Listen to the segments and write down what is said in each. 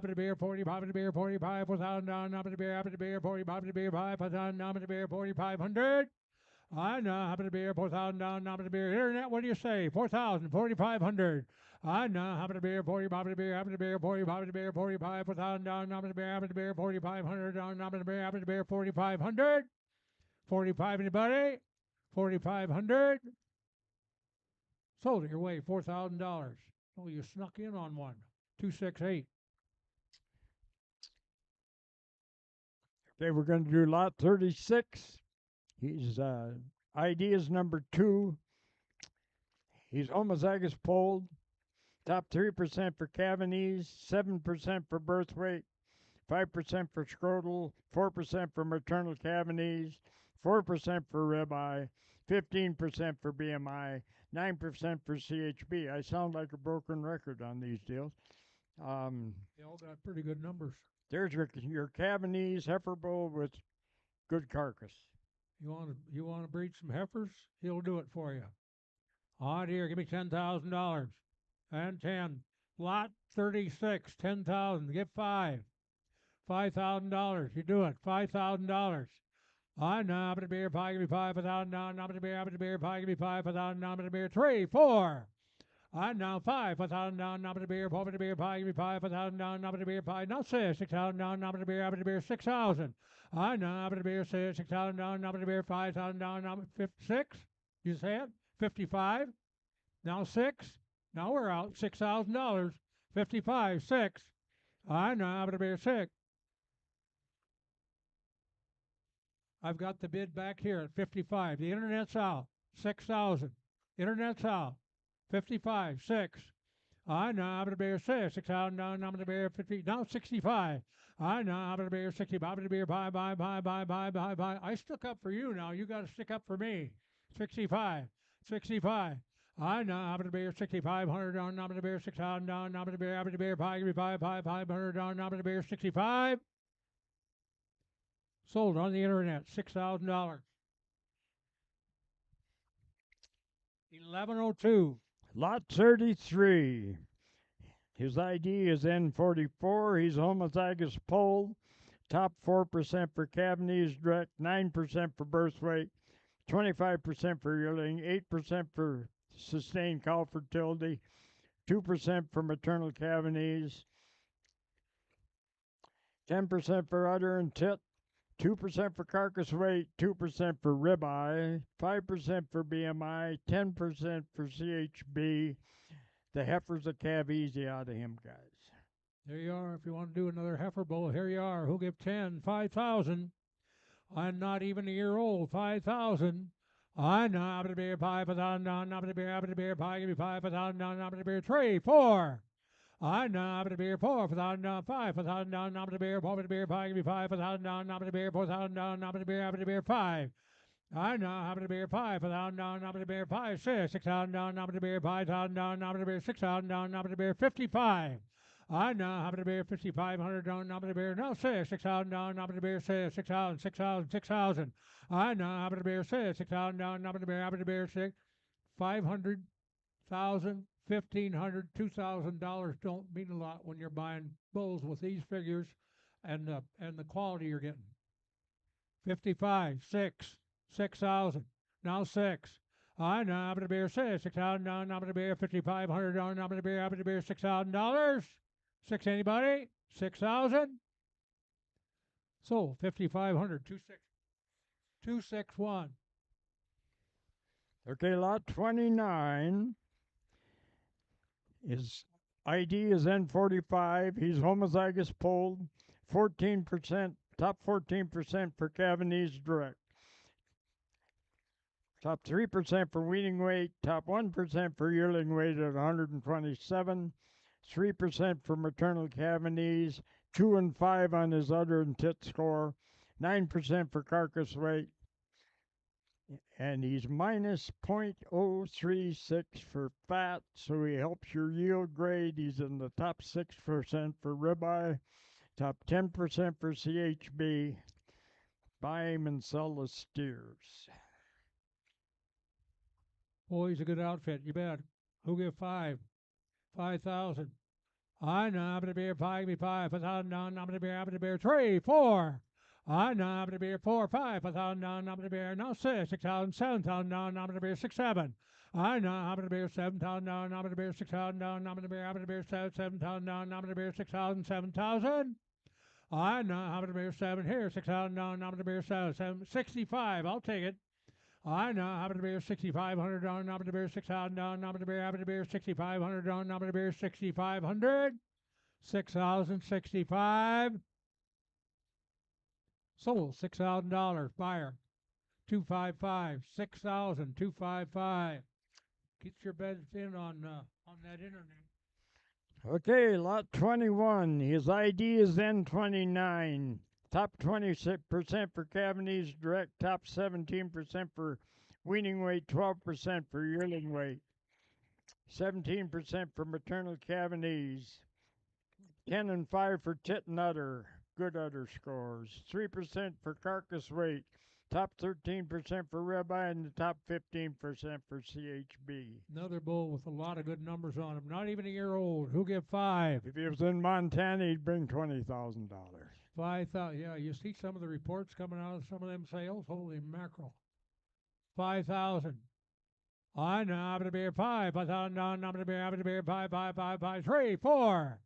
happy to beer 40, happy to beer 45, 4,000 down, happy to beer 40, happy to beer 5, 5,000 happy to beer 4,500. I know, happy to beer 4,000 down, happy to beer internet. What do you say? 4,000, 4,500. I know, happy to beer 40, happy to beer 40, happy to beer 45, 4,000 down, happy to beer 4,500 down, happy to beer 4,500. 45 anybody? 4,500. Sold it your way, $4,000. Oh, you snuck in on one. 268. Okay, we're going to do lot 36. His ID is number 2. He's homozygous polled. Top 3% for cavanies, 7% for birth weight, 5% for scrotal, 4% for maternal cavanies, 4% for ribeye, 15% for BMI, 9% for CHB. I sound like a broken record on these deals. They all got pretty good numbers. There's your cavanies heifer bull with good carcass. You want to breed some heifers? He'll do it for you. Oh dear, give me $10,000 and 10. Lot 36, 10,000. Get 5. $5,000. You do it. $5,000. I know. I'm going to beer 5. Give me 5,000. I'm going to beer 5. Give me 5,000. I'm going to beer 3, 4. I now 5. 5,000 down. I'm going to beer 4. Beer 5. Give me 5,000 down. I'm going to beer 5. Now 6. 6,000 down. I'm going to beer 6,000. I know. I'm going to beer 6. 6,000 down. I'm going to beer 5,000 down. I'm 6. You say it? 55. Now 6. Now we're out. $6,000. 55. 6. I know. I'm going to beer 6. I've got the bid back here at 55. The internet's out. 6,000. Internet's out. 55. 6. I know. I'm going to beer 6. 6,000 down. I'm going to beer 50. Now 65. I know. I'm going to beer 60. I'm going to beer bye. I stuck up for you now. You got to stick up for me. 65. 65. I know. I'm going to beer 6,500 down. I'm going to beer 6,000 down. I'm going to beer 5. Give me 500 down. I'm going to beer 65. Sold on the internet, $6,000. 1102. Lot 33. His ID is N44. He's homozygous polled. Top 4% for cavanies direct, 9% for birth weight, 25% for yearling, 8% for sustained cow fertility, 2% for maternal cavanies, 10% for udder and tit, 2% for carcass weight, 2% for ribeye, 5% for BMI, 10% for CHB. The heifer's a calf easy out of him, guys. There you are. If you want to do another heifer bull, here you are. Who'll give 10? 5,000. I'm not even a year old. 5,000. I know. I'm going to be 5,000. I'm going to be 5. Give me 5,000. I'm going to be 3, 4. I know. I'm going to be 4,000 down. 5,000 down. I'm going to be 4. Give me 5,000 down. I'm going to be 4,000 down. I'm going to be 5. I know. I'm going to be 5,000 down. I'm going to be 5, 6. 6,000 down. I'm going to be 5,000 down. I'm going to be 6,000 down. I'm going to be 55. I know. I'm going to be 5,500 down. I'm going to be now 6. 6,000 down. I'm going to be 6. 6,000. 6,000. 6,000. I know. I'm going to be 6. 6,000 down. I'm going to be 6. 500,000. $1,500, $2,000 don't mean a lot when you're buying bulls with these figures and the quality you're getting. 55, 6, 6,000, now 6. I know. I'm going to be 6. 6,000 down. I'm going to be 5,500 down. I'm going to be $6,000. 6 anybody? 6,000. So 5,500. 261. Okay, lot 29. His ID is N45. He's homozygous polled. 14%, top 14% for cavanies direct. Top 3% for weaning weight. Top 1% for yearling weight at 127. 3% for maternal cavanies. 2 and 5 on his udder and tit score. 9% for carcass weight. And he's minus 0.036 for fat, so he helps your yield grade. He's in the top 6% for ribeye, top 10% for CHB. Buy him and sell the steers. Boy, he's a good outfit. You bet. Who'll give 5? 5,000. I know to be 5, 5,000 down, I'm to be 3, 4. I know to be 4, 5,000 down, I'm to be now 6, 6,000, 7,000 down, I'm to be 6, 7. I know I'm to be 7,000 down, I'm to be 6,000 down, I'm to be 7,000 down, I'm to be 6,000, 7,000. I know I'm to be 7 here, 6,000 down, I'm to be 7, 65. I'll take it. I know I'm to be 6,500 down, I'm to be 6,000 down, I'm to be 6,500 down, I'm to be 6,500. 6,065. Sold $6,000. Buyer 255. 6,255. Get your beds in on that internet. Okay, lot 21. His ID is N29. Top 20% for Cavanese direct, top 17% for weaning weight, 12% for yearling weight, 17% for maternal Cavanese, 10 and 5 for tit and udder, good udder scores, 3% for carcass weight, top 13% for ribeye, and the top 15% for CHB. Another bull with a lot of good numbers on him. Not even a year old. Who'll give 5? If he was in Montana, he'd bring $20,000. 5,000. Yeah, you see some of the reports coming out of some of them sales. Holy mackerel. 5,000. I know I'm going to be 5. 5,000 down. I'm going to be 5, 5, 5, 5, 3, 4.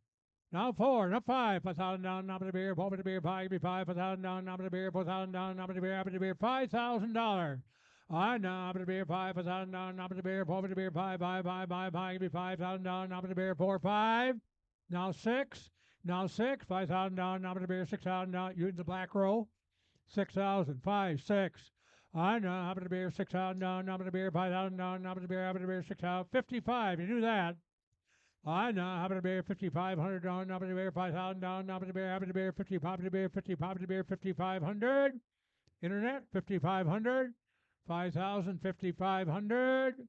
Now 4, now 5, 5,000 down, I'm going to be 4, to be 5, 5,000 down, I'm going to be 4,000 down, I'm going to be $5,000. I know I'm going to be 5,000 down, I'm going to be 4, to be 5, 5, 5, 5, 5, 5,000 down, I'm going to be 4, 5. Now 6, now 6, 5,000 down, I'm going to be 6,000 down. You in the black row? 6,000, 5, 6. I know I'm going to be 6,000 down, I'm going to be 5,000 down, I'm going to be 6,000, 55. You do that. I know I'm going to be 5,500 down, I'm going to be 5,000 down, I'm going to be 55, to be 55, to be 5,500. Internet 5,500, 5,000, 5,500.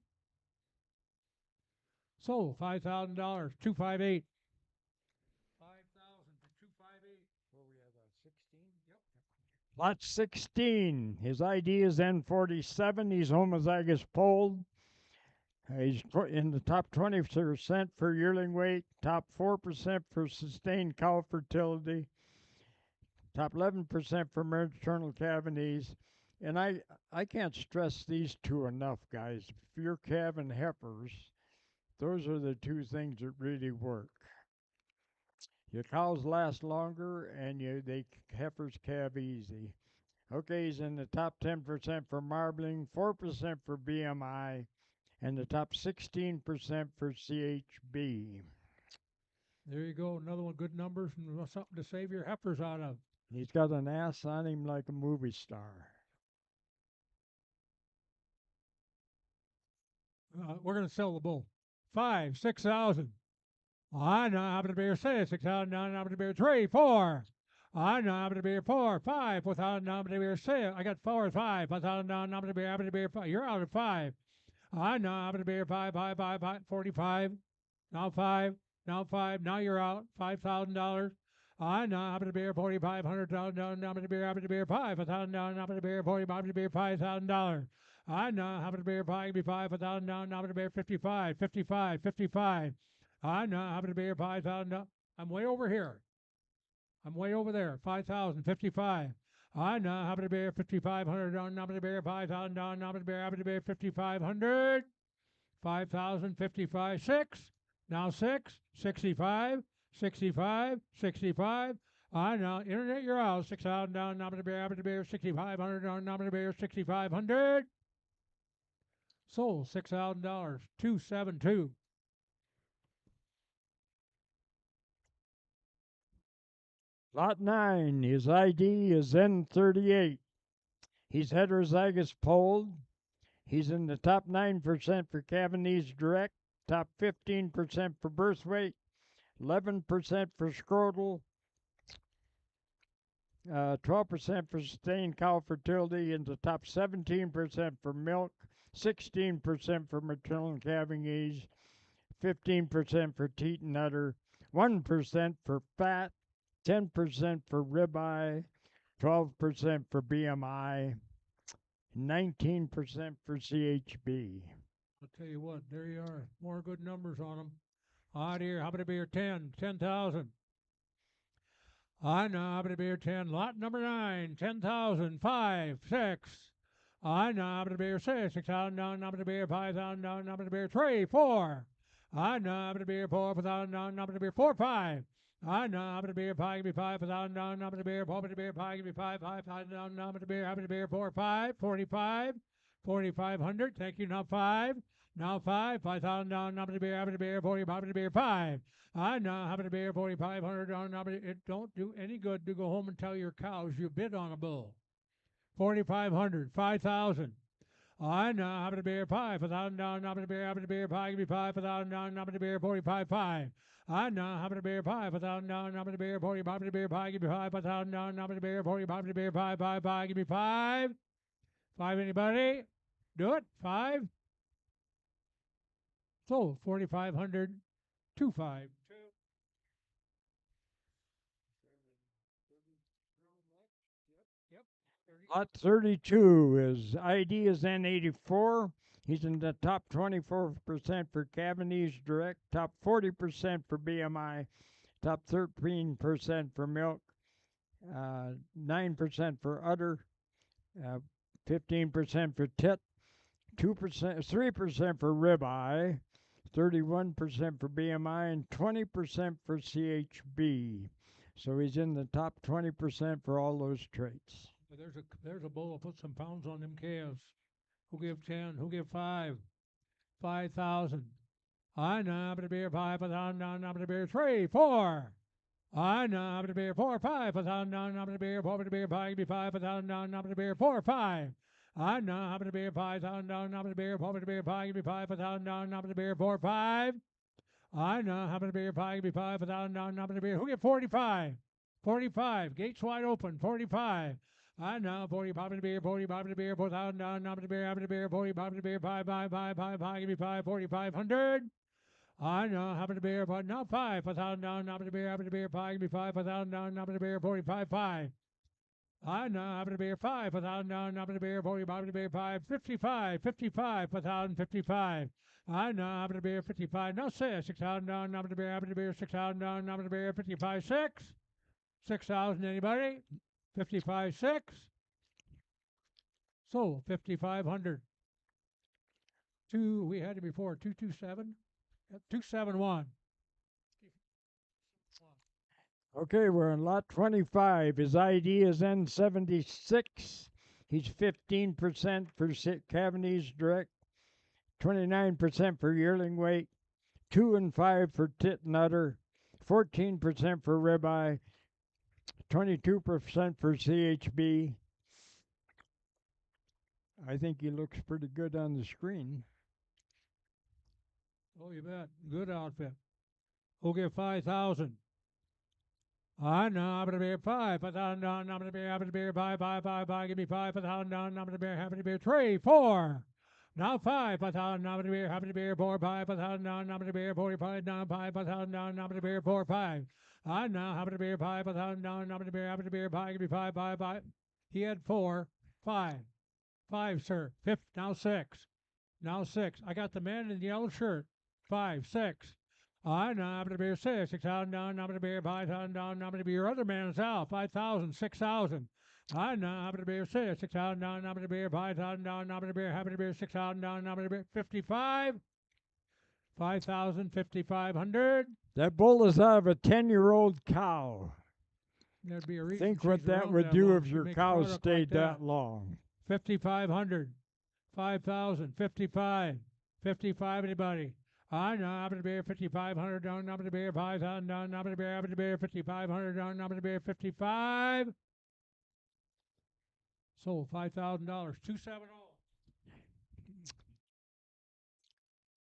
Sold $5,000, 258. 5,000 for 258. Where we at, 16? Yep. Lot 16. His ID is N47. He's homozygous polled. He's in the top 20% for yearling weight, top 4% for sustained cow fertility, top 11% for maternal cavities. And I can't stress these two enough, guys. If you're calving heifers, those are the two things that really work. Your cows last longer, and heifers calve easy. Okay, he's in the top 10% for marbling, 4% for BMI, and the top 16% for CHB. There you go. Another one, good numbers and something to save your heifers out of. He's got an ass on him like a movie star. We're going to sell the bull. 5, 6,000. I know I'm going to be 6, 6,000, I'm going to be 3, 4. I know I'm going to be 4, 5, 4,000, I'm going to be 6. I got 4, 5, 5,000, I'm going to be 5. You're out at 5. I know I'm going to be 5, 5, 5, 5, 45. Now 5, now 5. Now you're out. $5,000. I know I'm going to be 4,500 down. I'm going to be 5,000 down. I'm going to be 40. I'm going to be $5,000. I know I'm going to be 5,000 down. I'm going to be 55, 55, 55. I know I'm going to be 5,000 down. I'm way over here. I'm way over there. 5,000, 55. I know I'm going to be 5,500 down. I'm going to be 5,000 down. I'm going to be 5,500. 5,000, 55, 6. Now 6, 65, 65, 65. I know. Internet, you're out. 6,000 down. I'm going to be 6,500 down. I'm going to be 6,500. Sold $6,000. 272. Lot 9. His ID is N38. He's heterozygous polled. He's in the top 9% for Cavanese direct, top 15% for birth weight, 11% for scrotal, 12% for sustained cow fertility, and the top 17% for milk, 16% for maternal calving age, 15% for teat and udder, 1% for fat, 10% for ribeye, 12% for BMI, 19% for CHB. I'll tell you what, there you are. More good numbers on them. Odd here, how about a beer 10? 10,000. I know, how about a beer 10? Lot number 9, 10,000. 5, 6. I know, how about a beer 6? 6,000 down, how about a beer 5,000 down, how about a beer 3, 4. I know, how about a beer 4, 4,000 down, how about a beer 4, 5. I know, how about a beer 5, give me 5, 5,000 down, how about a beer 4, about a beer 5, give me 5, 5,000 down, how about a beer 4, 5, 45, 4,500. Thank you, now 5. Now 5, 5,000 down, how about a beer 40, how about a beer 5. I know how to beer 4,500 on. It don't do any good to go home and tell your cows you bid on a bull. 4,500, 5,000. I know how to beer 5,000 down. How to beer 5, give me 5,000 down. How to beer 45, 5. I know how to beer 5,000 down. How to beer 40, how to beer 5, give me 5,000 down. How to beer 40, how to beer 5, 5, 5, give me 5. 5, anybody? Do it. 5. So 4,500, 2, 5. Lot 32 is ID is N84. He's in the top 24% for Cabanese Direct, top 40% for BMI, top 13% for milk, 9% for udder, 15% for tit, 2%, 3% for ribeye, 31% for BMI, and 20% for CHB. So he's in the top 20% for all those traits. There's a bull. Put some pounds on them calves. Who give 10? Who give 5? 5,000. I know how to beer 5,000. I'm to beer 3, 4. I know how to beer 4, 5,000. I'm to beer 4, to beer 5, be 5,000. I'm to beer 4, 5. I know how to beer 5,000. I'm to beer 4, to beer 5, be 5,000. I'm to beer 4, 5. I know how to beer 5, be 5,000. I'm to beer. Who get 45? 45. Gates wide open. 45. I know 45 to beer, 45 to beer, 4,000 down, number to beer, having to beer, 45 to beer, 5, 5, 5, 5, 5, give me 5, 4,500. I know having to beer, but not 5, 5,000 down, number to beer, having to beer, 5, give me 5, 5,000 down, number to beer, 45, 5. I know having to beer 5, 5,000 down, number to beer, 45 to beer, 5, 55, 55, 5,000, 55. I know having to beer 55, no 6,000 down, number to beer, having to beer, 6,000 down, number to beer, 55, 6. 6,000, anybody? 55, 6. So 5,500. We had it before, 227. 271. Okay, we're in lot 25. His ID is N76. He's 15% for Cabanese Direct, 29% for yearling weight, 2 and 5 for tit and udder, 14% for ribeye, 22% for CHB. I think he looks pretty good on the screen. Oh, you bet. Good outfit. We'll give 5,000. I know I'm gonna be 5. 5,000 down. I'm gonna be having to be 5, 5, 5, 5. Give me 5. 5,000 down. I'm gonna be having to be 3, 4. Now 5. 5,000. I'm gonna be having to be 4, 5. 5,000 down. I'm gonna be 45 down. 5. 5,000 down. I'm gonna be 4, 5. I know having to be 5. 5,000 down. I'm gonna be having to be 5. Give me 5, 5, 5. He had 4, 5. 5, sir. 5th. Now 6. Now 6. I got the man in the yellow shirt. 5, 6. I know I'm going to be 6. 6,000 down. I'm going to be 5,000 down. I'm going to be your other man's out. 5,000, 6,000. I know I'm going to be 6. 6,000 down. I'm going to be 5,000 down. I'm going to be happy to be 6,000 down. I'm going to be 55. 5,000, 5,500. That bull is out of a 10-year-old cow. There'd be a reason. Think what that would do if your cow stayed that long. 5,500. 5,000, 55. 55, anybody? I know I'm going to be 5,500 down, I'm going to be 5,000 down, I'm going to be 5,500 down, I'm going to be 55. Sold $5,000, 270.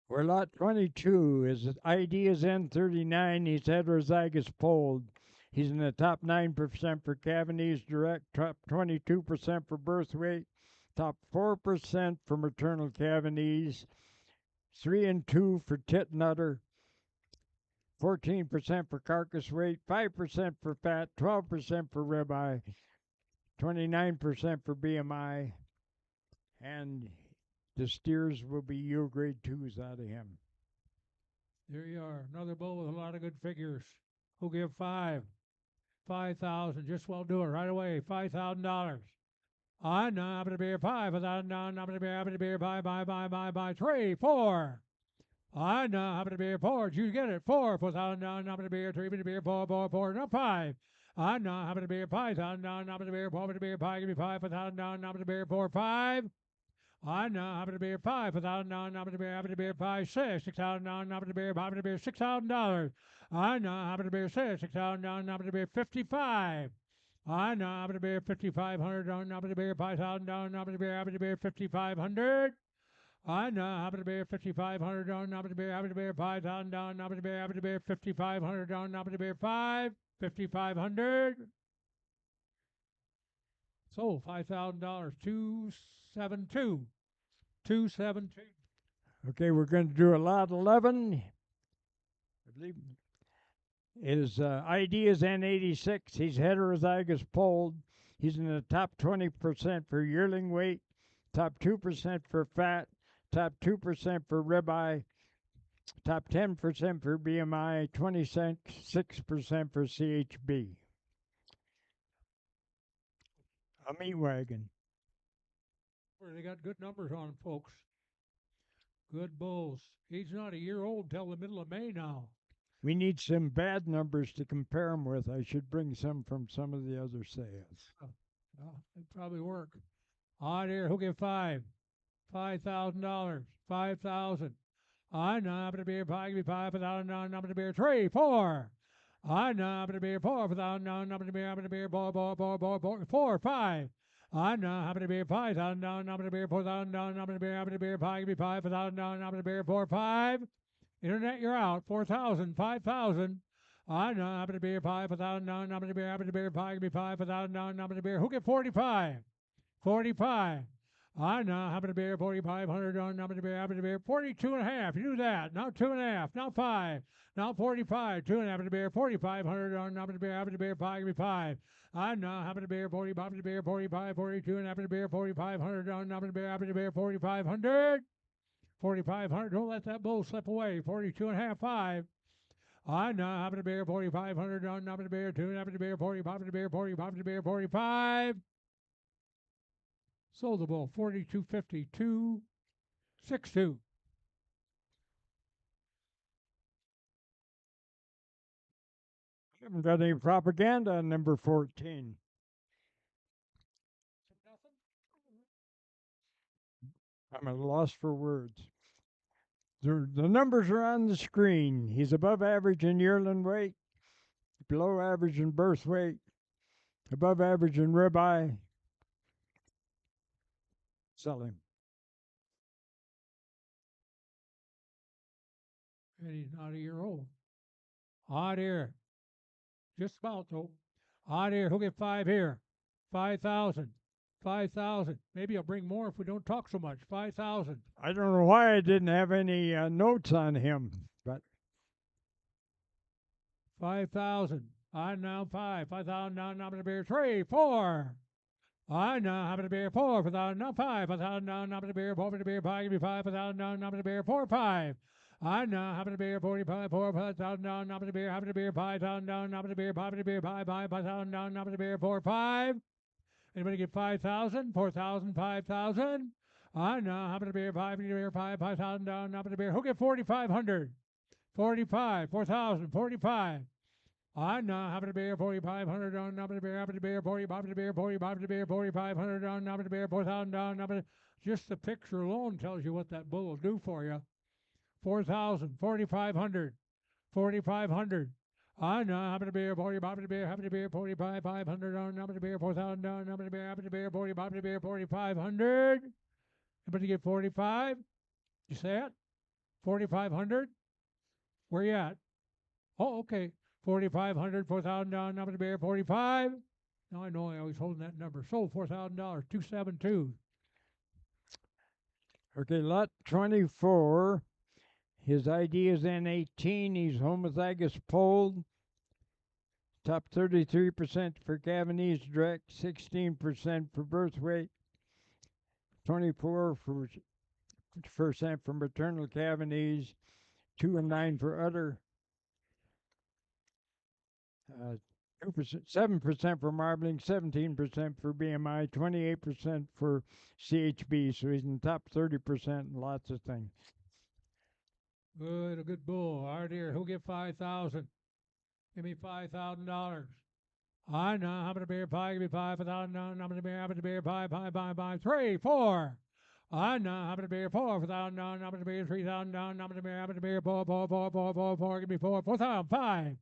We're lot 22. His ID is N39. He's heterozygous polled. He's in the top 9% for Cabanese Direct, top 22% for birth weight, top 4% for maternal Cabanese, 3 and 2 for tit and udder, 14% for carcass weight, 5% for fat, 12% for ribeye, 29% for BMI, and the steers will be yield grade 2s out of him. There you are. Another bull with a lot of good figures. Who'll give 5,000. Just well do it right away. $5,000. I know I'm gonna be a 5,000. I'm gonna be buy 3, 4. I know I'm gonna be a 4. Did you get it? 4,000. I'm gonna be a 3. Gonna be a 4. No 5. I know I'm gonna be a 5,000. I'm gonna be a 4. Gonna be a 5. Give me 5,000. I'm gonna be a 4 5. I know I'm gonna be a 5,000. I'm gonna be a 5 6. 6,000. I'm gonna be a $6,000. I know I'm gonna be a 6,000. I'm gonna be a 55. I know I'm gonna be a 5,500. I'm gonna be a 5,000. I'm gonna be a 5,500. I know I'm gonna be a 5,500. I'm gonna be a 5,000. I'm gonna be a 5,500. I'm gonna be a 5,500. So $5,000. 272. 272. Okay, we're going to do a lot 11. I believe his ID is N86. He's heterozygous polled. He's in the top 20% for yearling weight, top 2% for fat, top 2% for ribeye, top 10% for BMI, 26% for CHB. A meat wagon. They got good numbers on them, folks. Good bulls. He's not a year old till the middle of May now. We need some bad numbers to compare them with. I should bring some from some of the other sales. It'd probably work. Odd here. Who'll give 5? $5,000. 5,000. I know I'm gonna be a 5,000. I'm gonna be a 3, 4. I know I'm gonna be a 4,000. I'm gonna be a 4, 5. I know I'm gonna be a 5,000. I'm gonna be a 4,000. I'm gonna be a 5,000. I'm gonna be a 4, 5. Internet, you're out. 4,000, 5,000. I know I'm gonna be a 5,000. I'm gonna be a 5,000. I'm gonna be who get 45? 45. I know I'm gonna be a 4,500. I'm gonna be a 42 and a half. You do that. Now 2.5. Now 5. Now 45. 2.5. I'm gonna be a 4,500. I'm gonna be a 5. I know I'm gonna be a 45. I'm gonna be a 45. 42 and I'm gonna be a 4,500. I'm gonna be a 4,500. 4,500. Don't let that bull slip away. 42 and a half, 5. I know I'm gonna be a 4,500. I'm gonna be a 2. I'm gonna be a 45. I'm gonna be a 45. I'm gonna be a 45. Sold the bull. 42.50. 262. Haven't got any propaganda on number 14. I'm at a loss for words. The numbers are on the screen. He's above average in yearling weight, below average in birth weight, above average in ribeye. Sell him. And he's not a year old. Odd here. Just about though. Odd here. He'll get 5 here. 5,000. 5,000. Maybe I'll bring more if we don't talk so much. 5,000. I don't know why I didn't have any notes on him, but 5,000. I now 5. 5,000. Now I'm going to be 3, 4. I now I'm going to be 4. 5,000. Now 5. 5,000. Now I'm going to be 4. To be 5. Give me 5. 5,000. Now I'm going to be 4, 5. I now happen to be a 45, 4, 5,000 down, happen to be 5,000 down, happen to be 5, 5,000 down, happen to be 4, 5. Anybody get 5,000, 4,000, 5,000? I now happen to be a 5,000 down, happen to be who get 4,500? 45, 4,000, 45. I now happen to be a 4,500 down, happen to be a 45, to be a 45, to be a 4,500 down, happen to be a 4,000 down, just the picture alone tells you what that bull will do for you. 4,000, 4,500, 4,500. I know happen to be a 40, happen to be a 45, 500 on, happen to be a 4,000 down, happen to be a 40, happen to be a 4,500. Everybody get 45? You say it? 4,500? Where you at? Oh, okay. 4,500, 4,000 down, happen to be a 45. Now I know I always holding that number. Sold $4,000, 272. Okay, lot 24. His ID is N18. He's homozygous polled. Top 33% for Cavanese direct, 16% for birth weight, 24% for maternal Cavanese, 2 and 9 for udder. 2%, 7% for marbling, 17% for BMI, 28% for CHB. So he's in the top 30% in lots of things. Good, a good bull. All right, here. Who'll get 5,000? Give me $5,000. I know. How about a beer pie? Give me 5,000. How about a beer? How about a beer pie? Pie. 3, 4. I know. How about a beer? 4,000. How about a beer? 3,000. How about a beer? How about a beer? 4. Give me 4,000. 5.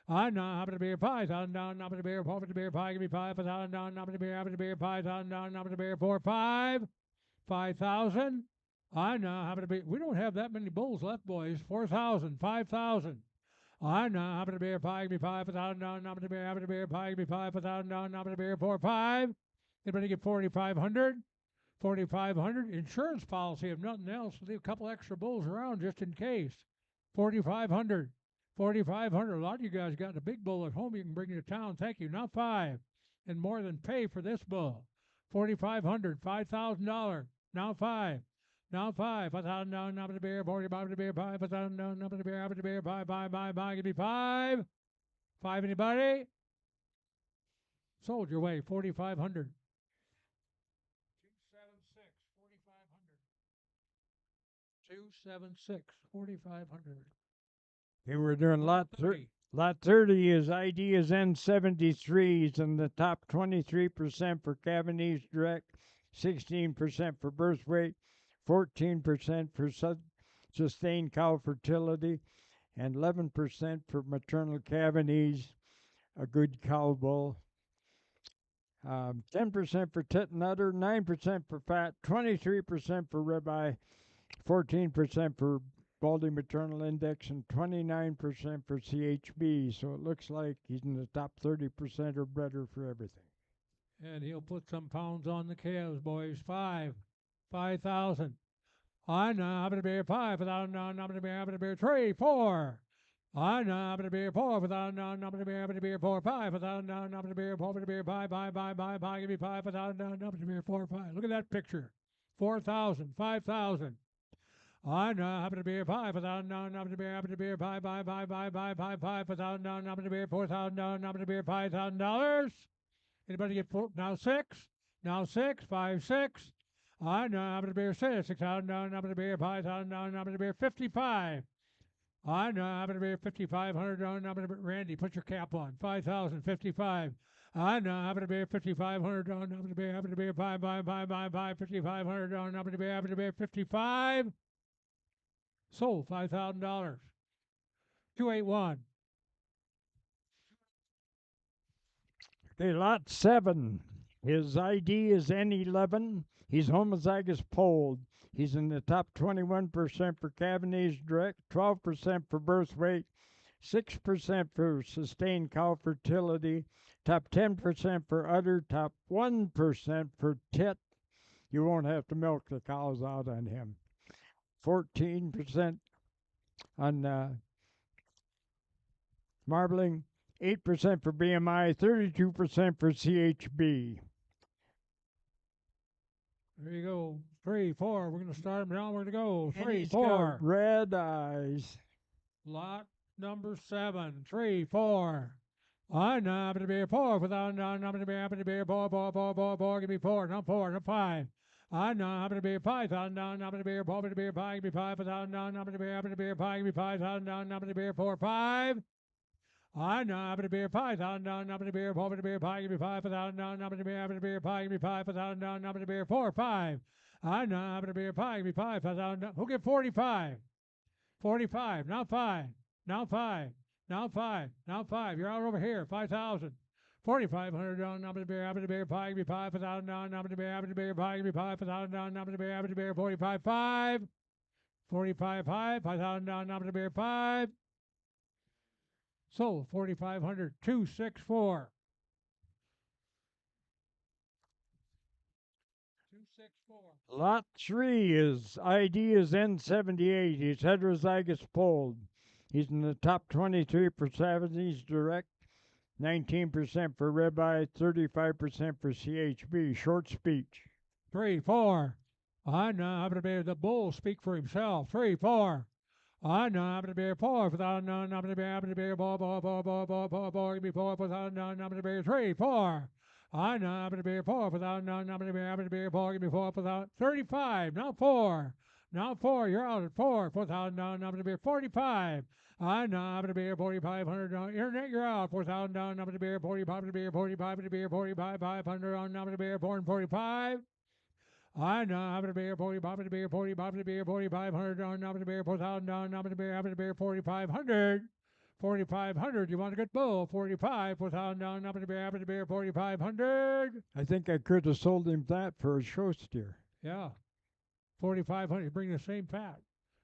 I know. How about a beer? 5,000. How about a beer? 4 for the beer pie. Give me 5,000. How about a beer? How about a beer? 5,000. How about a beer? 4, 5. 5,000. I know. How about a beer? We don't have that many bulls left, boys. 4,000. 5,000. I know. How about a beer pie? Give me 5,000. How about a beer? How about a beer pie? Give me 5,000. How about a beer? 4, 5. Anybody get 4,500? 4,500. Insurance policy, if nothing else. Leave a couple extra bulls around just in case. 4,500. 4,500. A lot of you guys got a big bull at home you can bring to town. Thank you. Now 5. And more than pay for this bull. 4,500. $5,000. Now 5. Now 5. 5,000 down, number the beer, 45 to beer, 5,000 down, number the beer, the beer, buy. Give me 5. 5, anybody? Sold your way, 4,500. 276, 4,500. Okay, we're doing lot 30. Lot 30 is ideas N73s in the top 23% for Cavanese direct, 16% for birth weight, 14% for sustained cow fertility, and 11% for maternal Cavanese, a good cow bull. 10% for tit and udder, 9% for fat, 23% for ribeye, 14% for Baldy maternal index, and 29% for CHB. So it looks like he's in the top 30% or better for everything. And he'll put some pounds on the calves, boys. 5,000. I know. How about a beer? 5,000. How about a beer? How about a beer? 3, 4. I know. How about a beer? 4,000. How about a beer? How about a beer? 4, 5,000. How about a beer? 4 for the beer. Buy. Give me 5,000. How about a beer? 4, 5. Look at that picture. 4,000. 5,000. I know. How about a beer? 5,000. How about a beer? How about a beer? Buy. 5,000. How about a beer? 4,000. How about a beer? $5,000. Anybody get 4? Now 6. Now 6. 5, 6. I know. How about a beer? 6,000. How about a beer? 5,000. How about a beer? 55. I know. How about a beer? 5,500. How about a beer? Randy, put your cap on. 5,000. 55. I know. How about a beer? 5,500. How about a beer? How about a beer? Buy. 5,500. How about a beer? How about a beer? 55. Sold. $5,000. 281. Okay, lot 7. His ID is N11. He's homozygous polled. He's in the top 21% for Cavanese direct, 12% for birth weight, 6% for sustained cow fertility, top 10% for udder, top 1% for tit. You won't have to milk the cows out on him. 14% on marbling, 8% for BMI, 32% for CHB. There you go. 3, 4. We're going to start them down. We're going to go. 3, 4. Got red eyes. Lot number 7. 3, 4. I know. How about a beer? 4. Without no. How about a beer? How about a beer? 4. Give me 4. No 4. No 5. I know. How about a beer? 5,000. How about a beer? 4. How about a beer? Pie. Give me 5,000. How about a beer? How about a beer? Pie. Give me 5,000. How about a beer? 4, 5. I know. How about a beer? 5,000. How about a beer? 4. How about a beer? Pie. Give me 5,000. How about a beer? How about a beer? Pie. Give me 5,000. How about a beer? 4, 5. I know. How about a beer? Pie. Give me 5,000. Who'll get 45? 45. Now 5. Now 5. Now 5. Now 5. You're out over here. 5,000. 4,500 down. How about a beer? How about a beer? Pie. Give me 5,000 down. How about a beer? How about a beer? Pie. Give me 5,000 down. How about a beer? How about a beer? 45, 5. 45, 5. 5,000 down. How about a beer? 5. Sold. 4,500. 264. 264. Lot 3 is ID is N78. He's heterozygous polled. He's in the top 23 for Cavanese direct, 19% for ribeye, 35% for CHB. Short speech. 3, 4. I know. How about a beer? The bull speak for himself. 3, 4. I know I'm gonna be 4,000. I'm gonna be 4. Give me 4,000. I'm gonna be 3, 4. I know I'm gonna be 4,000. I'm gonna be 4. Give me 4,000. 35. Now 4. Now 4. You're out at 4. 4,000. I'm gonna be 45. I know I'm gonna be 4,500. Internet, you're out. 4,000. I'm gonna be 45. To be 45. To be 45. 500. I'm gonna be 445. I know I'm gonna be 45 to be 45 to be 4,500 down, I'm gonna be 4,000 down, I'm gonna be 4,500. 4,500. You want a good bull? 45, 4,000 down, I'm gonna be 4,500. I think I could have sold him that for a show steer. Yeah, 4,500. You bring the same fat.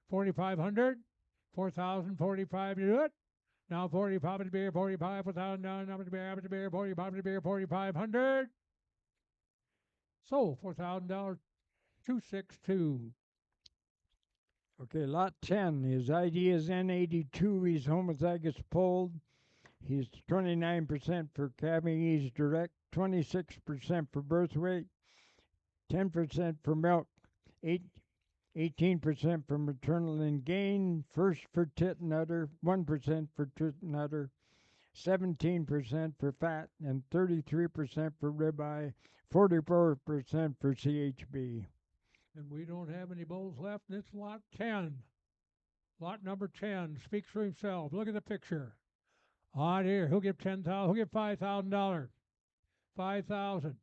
4,500, 4,045. You do it. Now 45 to be 45, 4,000 down, I'm gonna be 45 to be 4,500. Sold $4,000. 262. Okay, lot 10. His ID is N82. He's homozygous polled. He's 29% for Cabanese direct, 26% for birth weight, 10% for milk, 18% for maternal and gain, first for tit and udder, 1% for tit and udder, 17% for fat, and 33% for ribeye, 44% for CHB. And we don't have any bulls left, and it's lot 10. Lot number 10 speaks for himself. Look at the picture. Ah, dear, he'll give 10,000. He'll give $5,000. 5,000.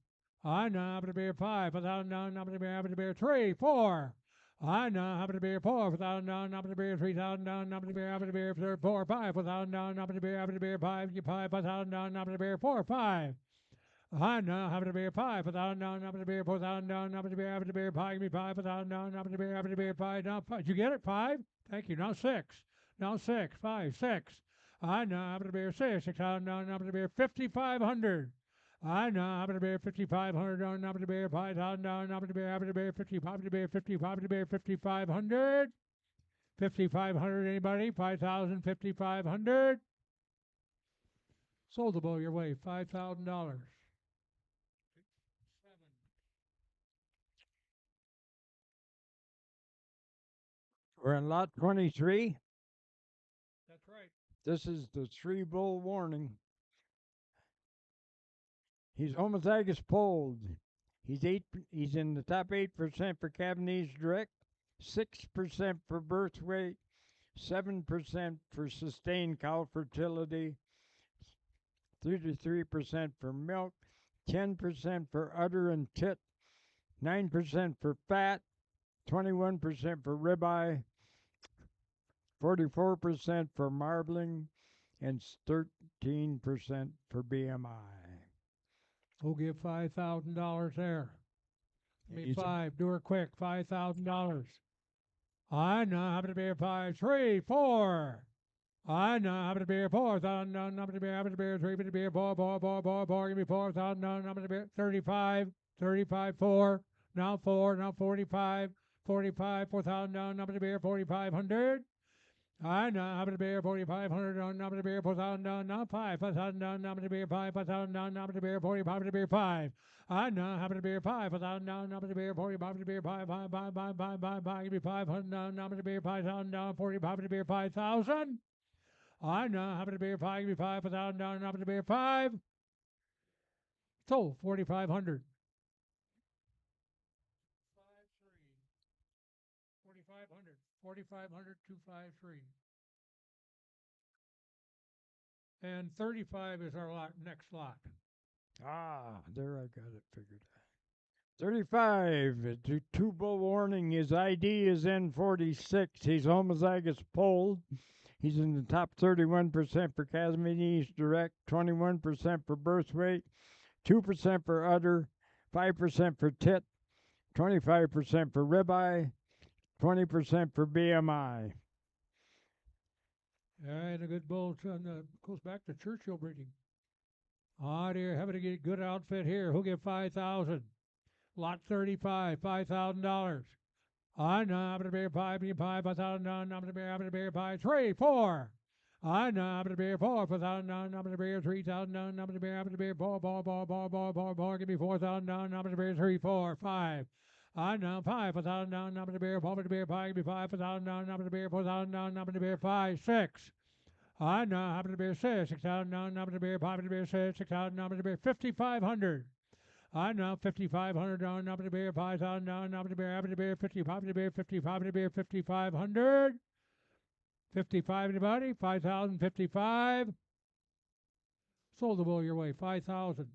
I know I'm going to be a 5,000. I'm going to be a 3, 4. I know I'm going to be a 4,000. I'm going to be a 3,000. I'm going to be a 4, 5,000. I'm going to be a 5,000. I'm going to be a 4, 5. I now have to be a 5,000 down, I'm to be a 4,000 down, I'm to be a 5, give me 5,000 down, I'm to be a 5 down. Did you get it? 5? Thank you. Now 6. Now 6. 5, 6. I now have to be a 6,000 down, I'm to be a 5,500. I now have to be a 5,500 down, I'm to be a 5,000 down, I'm to be a 55 to be a 55 to be a 5,500. 5,500, anybody? 5,000, 5,500. Sold the bull your way, $5,000. We're in lot 23. That's right. This is the 3 bull warning. He's homozygous polled. He's in the top 8% for Cabanese direct, 6% for birth weight, 7% for sustained cow fertility, 33% for milk, 10% for udder and tit, 9% for fat, 21% for ribeye, 44% for marbling, and 13% for BMI. We'll give $5,000 there. Give me He's 5. Do her quick. $5,000. I know how to be a 5, 3, 4. I know how to be a 4,000. I'm to be a 3, to be a 4, 4, 4, 4, 4. Give me 4,000. I'm to be 35, 35, 4. Now 4. Now 45, 45, 4,000. I'm to be a 4,500. I know how to be a 4,500 down, I'm to be a 4,000 down, now 5,000 down, I'm to be a 5,000 down, I'm to be a 45 to be a 5. I know how to be a 5,000 down, I'm to be a 45 to be a 5, 5, 5, 5, 5, 5, 5, give me 500 down, I'm to be a 5,000 down, 45 to be a 5,000. I know how to be a 5, give me 5,000 down, I'm to be a 5. So 4,500. 4,500. 4,500, 253. And 35 is our next lot. There I got it figured out. 35, it's a 2 bull warning. His ID is N46. He's homozygous polled. He's in the top 31% for Cabanese direct, 21% for birth weight, 2% for udder, 5% for tit, 25% for ribeye, 20% for BMI. And a good bull goes back to Churchill breeding. Ah, dear, having to get a good outfit here. Who'll give 5,000? Lot 35, $5,000. I know I'm going to be a 5,000. I'm going to be a 5, 3, 4. I know I'm going to be a 4,000. I'm going to be a 3,000. I'm going to be a 4, give me 4,000. I'm going to be a 3, 4, 5. I know 5,000 down, number the beer, 5, give me 5,000 down, number the beer, 4,000 down, number the beer, 5, 6. I know, happen to be 6,000 down, number the beer, 6,000 number the beer, 5,500. I know, 5,500 down, number the beer, 5,000 down, number the beer, happen to beer, 55 to beer, 55 to beer, 5,500. 55 anybody, 5,055. Sold the bull your way, 5,000.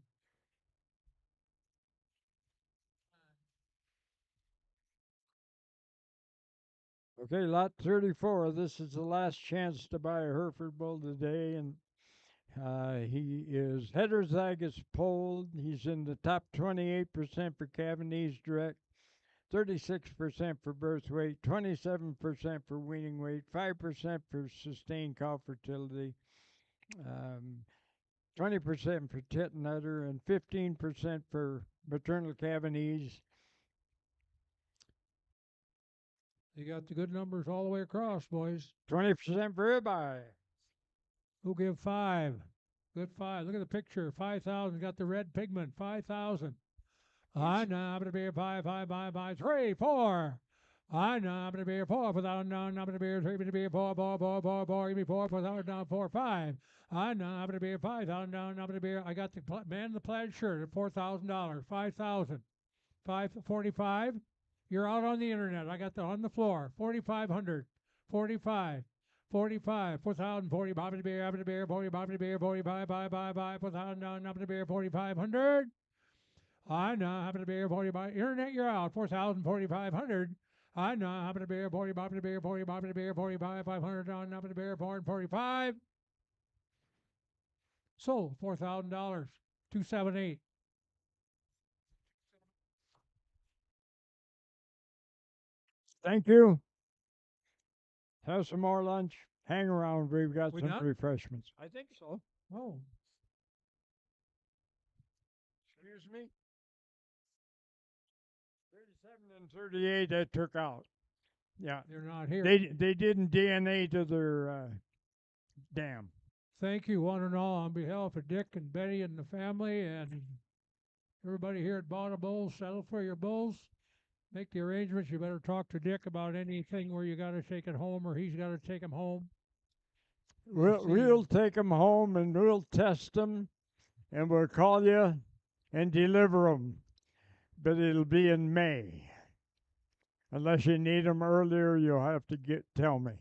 Okay, lot 34. This is the last chance to buy a Hereford bull today, and he is heterozygous polled. He's in the top 28% for Cavanese direct, 36% for birth weight, 27% for weaning weight, 5% for sustained cow fertility, 20% for tit and udder, and 15% for maternal Cavanese. You got the good numbers all the way across, boys. 20% for everybody. Who give 5? Good 5. Look at the picture. 5,000. Got the red pigment. 5,000. I know. I'm going to be 5, 3, 4. I know. I'm going to be 4. 4,000 down. I'm going to be 3. Going to be 4, 4. Give me 4. 4,000 down. 4, 5. I know. I'm going to be 5,000 down. I'm going to be. I got the man in the plaid shirt at $4,000. 5,000. 545. You're out on the internet. I got the on the floor. 4,500. 45. 45, 4,000, 40, Bobby the Bear, 40, Bobby the Bear, 45, 4,000 down, Bobby the Bear, 4,500. I know, Bobby the Bear, 40, internet, you're out, 4,000, 4,500. I know, Bobby the Bear, 40, Bobby the Bear, 40, Bobby the Bear, 45, 500 down, Bobby the Bear, 445. Sold, $4,000, 278. Thank you. Have some more lunch. Hang around. We've got We some done? refreshments. I think so. Oh, Excuse me? 37 and 38 I took out. Yeah. they're not here. They didn't DNA to their dam. Thank you, one and all, on behalf of Dick and Betty and the family and everybody here at Bought a Bull. Settle for your bulls. Make the arrangements. You better talk to Dick about anything where you got to take it home or he's got to take him home. We'll take them home and we'll test them and we'll call you and deliver them. But it'll be in May. Unless you need them earlier, you'll have to tell me.